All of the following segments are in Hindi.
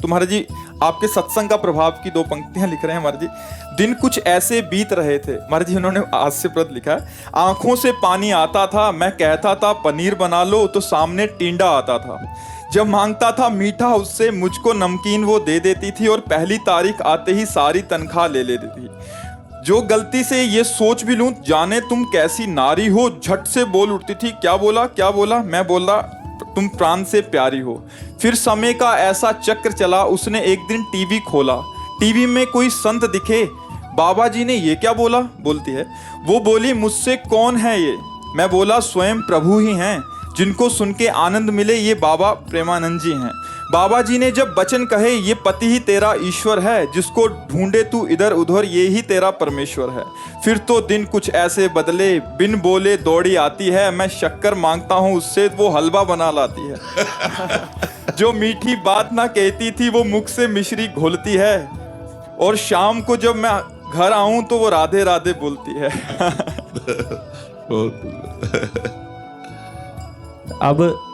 तो महाराज जी आपके सत्संग का प्रभाव की 2 पंक्तियां लिख रहे हैं महाराज जी। दिन कुछ ऐसे बीत रहे थे, महाराज जी उन्होंने हास्यप्रद लिखा है, आंखों से पानी आता था, मैं कहता था पनीर बना लो तो सामने टींडा आता था, जब मांगता था मीठा उससे मुझको नमकीन वो दे देती थी, और पहली तारीख आते ही सारी तनख्वाह ले लेती थी। जो गलती से ये सोच भी लूं जाने तुम कैसी नारी हो, झट से बोल उठती थी क्या बोला, मैं बोला तुम प्राण से प्यारी हो। फिर समय का ऐसा चक्र चला, उसने एक दिन टीवी खोला, टीवी में कोई संत दिखे, बाबा जी ने ये क्या बोला, बोलती है, वो बोली मुझसे कौन है ये, मैं बोला स्वयं प्रभु ही हैं, जिनको सुन के आनंद मिले ये बाबा प्रेमानंद जी हैं। बाबा जी ने जब वचन कहे ये पति ही तेरा ईश्वर है, जिसको ढूंढे तू इधर उधर ये ही तेरा परमेश्वर है। फिर तो दिन कुछ ऐसे बदले, बिन बोले दौड़ी आती है, मैं शक्कर मांगता हूँ उससे वो हलवा बना लाती है। जो मीठी बात ना कहती थी वो मुख से मिश्री घोलती है, और शाम को जब मैं घर आऊं तो वो राधे राधे बोलती है। अब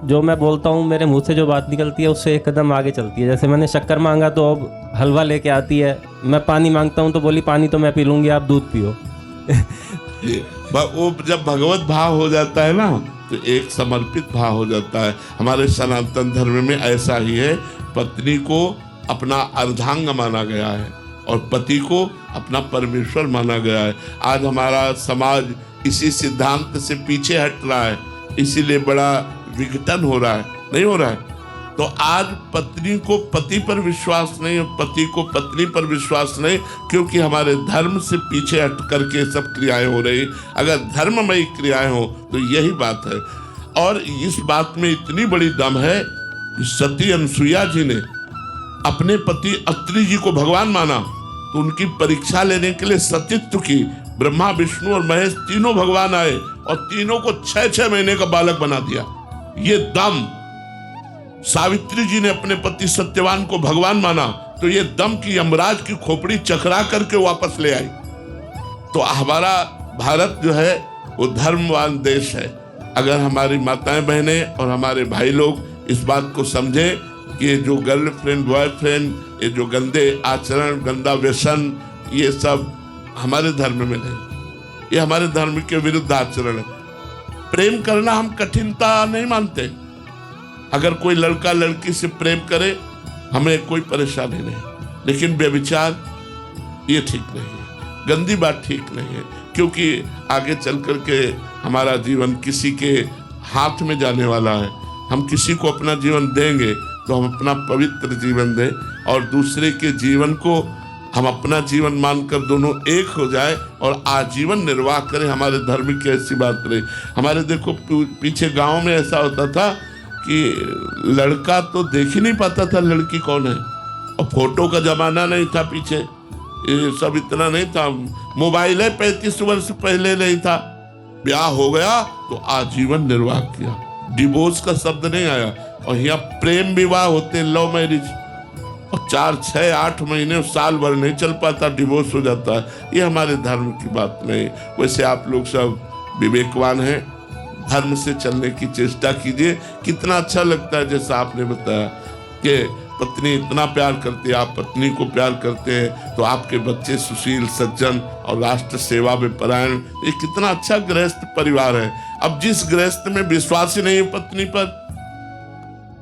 जो मैं बोलता हूँ मेरे मुंह से जो बात निकलती है उससे एक कदम आगे चलती है। जैसे मैंने शक्कर मांगा तो अब हलवा लेके आती है, मैं पानी मांगता हूँ तो बोली पानी तो मैं पी लूंगी, आप दूध पियो। वो जब भगवत भाव हो जाता है ना तो एक समर्पित भाव हो जाता है। हमारे सनातन धर्म में ऐसा ही है, पत्नी को अपना अर्धांग माना गया है और पति को अपना परमेश्वर माना गया है। आज हमारा समाज इसी सिद्धांत से पीछे हट रहा है, इसीलिए बड़ा विघटन हो रहा है, नहीं हो रहा है। तो आज पत्नी को पति पर विश्वास नहीं और पति को पत्नी पर विश्वास नहीं, क्योंकि हमारे धर्म से पीछे हट करके सब क्रियाएं हो रही। अगर धर्ममयी क्रियाएं हो तो यही बात है। और इस बात में इतनी बड़ी दम है कि सती अनसुईया जी ने अपने पति अत्रि जी को भगवान माना, तो उनकी परीक्षा लेने के लिए सतीत्व की ब्रह्मा विष्णु और महेश तीनों भगवान आए और तीनों को 6-6 महीने का बालक बना दिया। ये दम। सावित्री जी ने अपने पति सत्यवान को भगवान माना, तो ये दम की यमराज की खोपड़ी चकरा करके वापस ले आई। तो हमारा भारत जो है वो धर्मवान देश है। अगर हमारी माताएं बहनें और हमारे भाई लोग इस बात को समझे कि ये जो गर्लफ्रेंड बॉयफ्रेंड, ये जो गंदे आचरण, गंदा व्यसन, ये सब हमारे धर्म में नहीं, ये हमारे धर्म के विरुद्ध आचरण है। प्रेम करना हम कठिनता नहीं मानते। अगर कोई लड़का लड़की से प्रेम करे हमें कोई परेशानी नहीं, लेकिन व्यभिचार ये ठीक नहीं है, गंदी बात ठीक नहीं है, क्योंकि आगे चल करके हमारा जीवन किसी के हाथ में जाने वाला है। हम किसी को अपना जीवन देंगे तो हम अपना पवित्र जीवन दें और दूसरे के जीवन को हम अपना जीवन मानकर दोनों एक हो जाए और आजीवन निर्वाह करें। हमारे धर्म की ऐसी बात रही। हमारे देखो पीछे गांव में ऐसा होता था कि लड़का तो देख ही नहीं पाता था लड़की कौन है, और फोटो का जमाना नहीं था, पीछे ये सब इतना नहीं था, मोबाइल है 35 वर्ष पहले नहीं था। ब्याह हो गया तो आजीवन निर्वाह किया, डिवोर्स का शब्द नहीं आया। और यहाँ प्रेम विवाह होते, लव मैरिज, और 4-6-8 महीने साल भर नहीं चल पाता, डिवोर्स हो जाता है। ये हमारे धर्म की बात नहीं। वैसे आप लोग सब विवेकवान हैं, धर्म से चलने की चेष्टा कीजिए। कितना अच्छा लगता है जैसा आपने बताया कि पत्नी इतना प्यार करती है, आप पत्नी को प्यार करते हैं, तो आपके बच्चे सुशील सज्जन और राष्ट्र सेवा में परायण। ये कितना अच्छा गृहस्थ परिवार है। अब जिस गृहस्थ में विश्वास ही नहीं है पत्नी पर,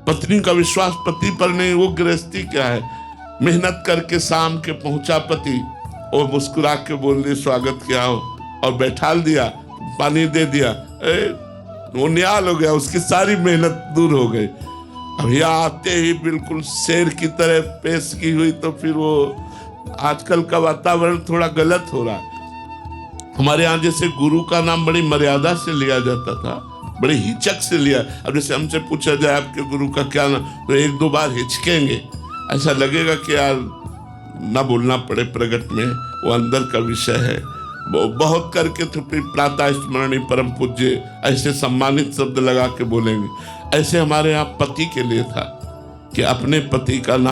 पत्नी का विश्वास पति पर नहीं, वो गृहस्थी क्या है। मेहनत करके शाम के पहुंचा पति और मुस्कुरा के बोल दी स्वागत किया हो और बैठाल दिया, पानी दे दिया, वो निहाल हो गया, उसकी सारी मेहनत दूर हो गई। अब यहाँ आते ही बिल्कुल शेर की तरह पेश की हुई, तो फिर वो आजकल का वातावरण थोड़ा गलत हो रहा है। हमारे यहाँ जैसे गुरु का नाम बड़ी मर्यादा से लिया जाता था, बड़े हिचक से लिया। अब जैसे हमसे पूछा जाए आपके गुरु का क्या नाम, तो 1-2 बार हिचकेंगे, ऐसा लगेगा कि यार ना बोलना पड़े प्रगट में, वो अंदर का विषय है। बहुत करके तो फिर प्रातः स्मरणीय परम पूज्य ऐसे सम्मानित शब्द लगा के बोलेंगे। ऐसे हमारे यहाँ पति के लिए था कि अपने पति का नाम